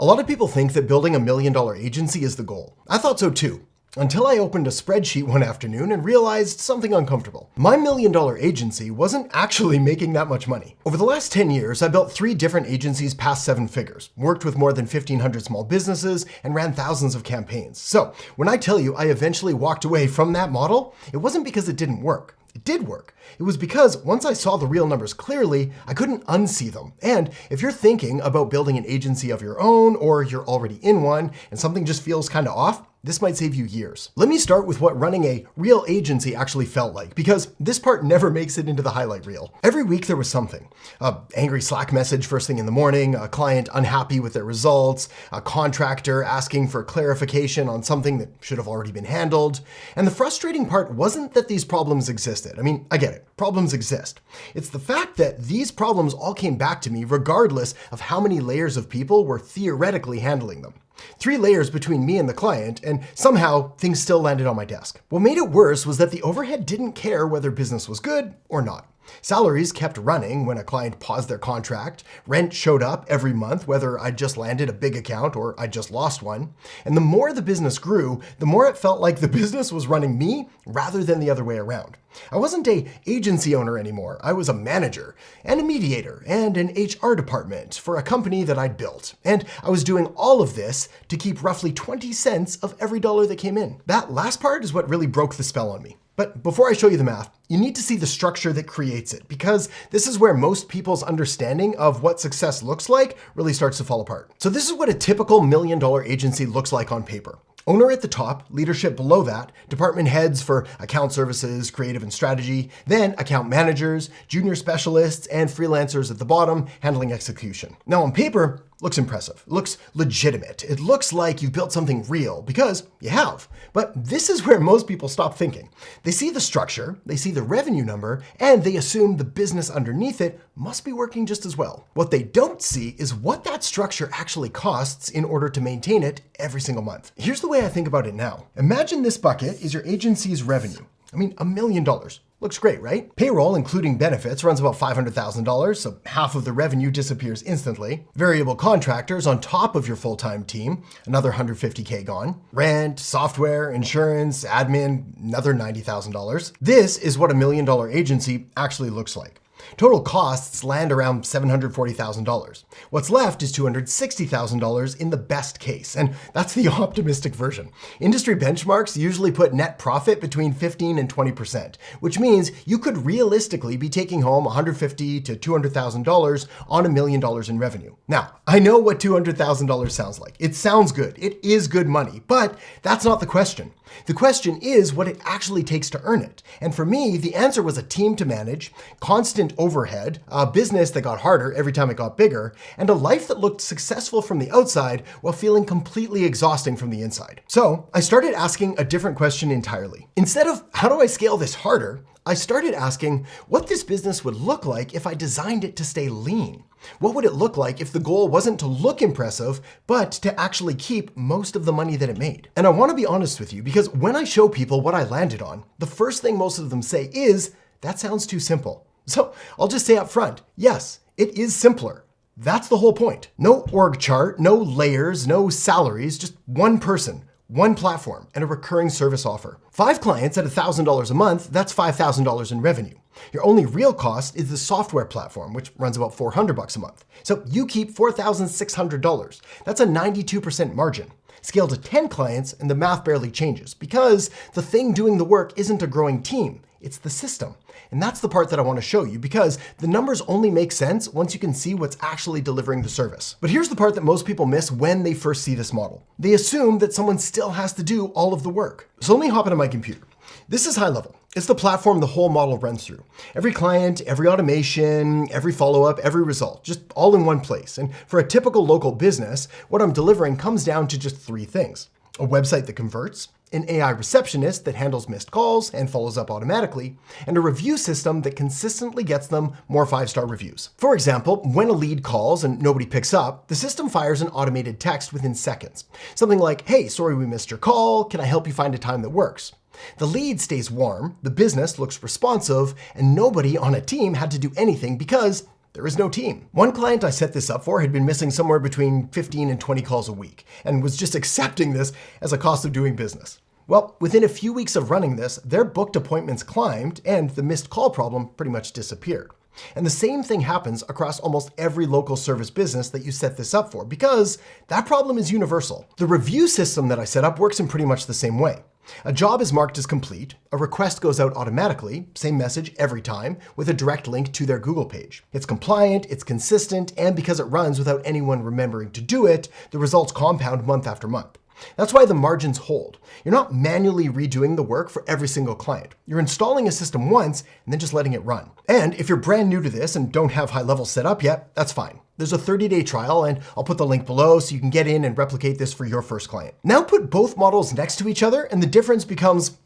A lot of people think that building $1 million agency is the goal. I thought so too, until I opened a spreadsheet one afternoon and realized something uncomfortable. My $1 million agency wasn't actually making that much money. Over the last 10 years, I built 3 different agencies past 7 figures, worked with more than 1,500 small businesses, and ran thousands of campaigns. So when I tell you I eventually walked away from that model, it wasn't because it didn't work. It did work. It was because once I saw the real numbers clearly, I couldn't unsee them. And if you're thinking about building an agency of your own, or you're already in one and something just feels kind of off, this might save you years. Let me start with what running a real agency actually felt like, because this part never makes it into the highlight reel. Every week there was something. An angry Slack message first thing in the morning, a client unhappy with their results, a contractor asking for clarification on something that should have already been handled. And the frustrating part wasn't that these problems existed. I mean, I get it. Problems exist. It's the fact that these problems all came back to me regardless of how many layers of people were theoretically handling them. 3 layers between me and the client, and somehow things still landed on my desk. What made it worse was that the overhead didn't care whether business was good or not. Salaries kept running when a client paused their contract. Rent showed up every month, whether I just landed a big account or I just lost one. And the more the business grew, the more it felt like the business was running me rather than the other way around. I wasn't an agency owner anymore. I was a manager and a mediator and an HR department for a company that I'd built. And I was doing all of this to keep roughly 20 cents of every dollar that came in. That last part is what really broke the spell on me. But before I show you the math, you need to see the structure that creates it, because this is where most people's understanding of what success looks like really starts to fall apart. So this is what a typical $1 million agency looks like on paper. Owner at the top, leadership below that, department heads for account services, creative and strategy, then account managers, junior specialists, and freelancers at the bottom handling execution. Now on paper, looks impressive. It looks legitimate. It looks like you've built something real, because you have. But this is where most people stop thinking. They see the structure, they see the revenue number, and they assume the business underneath it must be working just as well. What they don't see is what that structure actually costs in order to maintain it every single month. Here's the way I think about it now. Imagine this bucket is your agency's revenue. I mean, $1 million. Looks great, right? Payroll, including benefits, runs about $500,000, so half of the revenue disappears instantly. Variable contractors on top of your full-time team, another $150K gone. Rent, software, insurance, admin, another $90,000. This is what $1 million agency actually looks like. Total costs land around $740,000. What's left is $260,000 in the best case, and that's the optimistic version. Industry benchmarks usually put net profit between 15 and 20%, which means you could realistically be taking home $150,000 to $200,000 on $1 million in revenue. Now, I know what $200,000 sounds like. It sounds good. It is good money, but that's not the question. The question is what it actually takes to earn it. And for me, the answer was a team to manage, constant overhead, a business that got harder every time it got bigger, and a life that looked successful from the outside while feeling completely exhausting from the inside. So I started asking a different question entirely. Instead of how do I scale this harder, I started asking what this business would look like if I designed it to stay lean. What would it look like if the goal wasn't to look impressive, but to actually keep most of the money that it made? And I want to be honest with you, because when I show people what I landed on, the first thing most of them say is, that sounds too simple. So I'll just say up front, yes, it is simpler. That's the whole point. No org chart, no layers, no salaries, just one person, one platform, and a recurring service offer. 5 clients at $1,000 a month, that's $5,000 in revenue. Your only real cost is the software platform, which runs about $400 a month. So you keep $4,600. That's a 92% margin. Scale to 10 clients and the math barely changes, because the thing doing the work isn't a growing team, it's the system. And that's the part that I want to show you, because the numbers only make sense once you can see what's actually delivering the service. But here's the part that most people miss when they first see this model. They assume that someone still has to do all of the work. So let me hop into my computer. This is high level. It's the platform the whole model runs through. Every client, every automation, every follow-up, every result, just all in one place. And for a typical local business, what I'm delivering comes down to just 3 things. A website that converts, an AI receptionist that handles missed calls and follows up automatically, and a review system that consistently gets them more 5-star reviews. For example, when a lead calls and nobody picks up, the system fires an automated text within seconds. Something like, hey, sorry we missed your call, can I help you find a time that works? The lead stays warm, the business looks responsive, and nobody on a team had to do anything because There is no team. One client I set this up for had been missing somewhere between 15 and 20 calls a week and was just accepting this as a cost of doing business. Well, within a few weeks of running this, their booked appointments climbed and the missed call problem pretty much disappeared. And the same thing happens across almost every local service business that you set this up for, because that problem is universal. The review system that I set up works in pretty much the same way. A job is marked as complete, a request goes out automatically, same message every time, with a direct link to their Google page. It's compliant, it's consistent, and because it runs without anyone remembering to do it, the results compound month after month. That's why the margins hold. You're not manually redoing the work for every single client. You're installing a system once and then just letting it run. And if you're brand new to this and don't have high levels set up yet, that's fine. There's a 30-day trial, and I'll put the link below so you can get in and replicate this for your first client. Now put both models next to each other and the difference becomes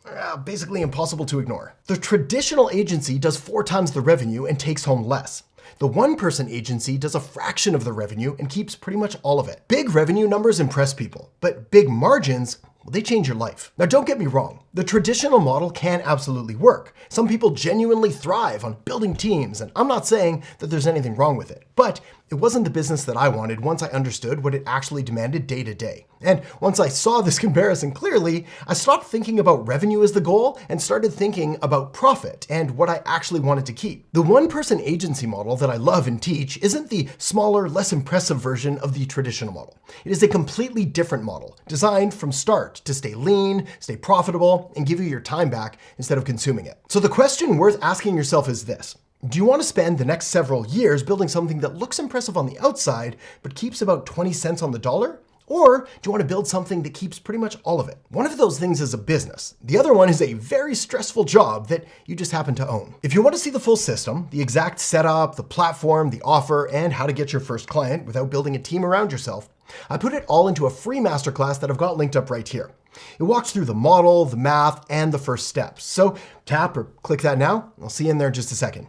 basically impossible to ignore. The traditional agency does 4 times the revenue and takes home less. The one-person agency does a fraction of the revenue and keeps pretty much all of it. Big revenue numbers impress people, but big margins, well, they change your life. Now, don't get me wrong. The traditional model can absolutely work. Some people genuinely thrive on building teams, and I'm not saying that there's anything wrong with it. But it wasn't the business that I wanted once I understood what it actually demanded day to day. And once I saw this comparison clearly, I stopped thinking about revenue as the goal and started thinking about profit and what I actually wanted to keep. The one-person agency model that I love and teach isn't the smaller, less impressive version of the traditional model. It is a completely different model, designed from start to stay lean, stay profitable, and give you your time back instead of consuming it. So the question worth asking yourself is this. Do you want to spend the next several years building something that looks impressive on the outside, but keeps about 20 cents on the dollar? Or do you want to build something that keeps pretty much all of it? One of those things is a business. The other one is a very stressful job that you just happen to own. If you want to see the full system, the exact setup, the platform, the offer, and how to get your first client without building a team around yourself, I put it all into a free masterclass that I've got linked up right here. It walks through the model, the math, and the first steps. So tap or click that now. I'll see you in there in just a second.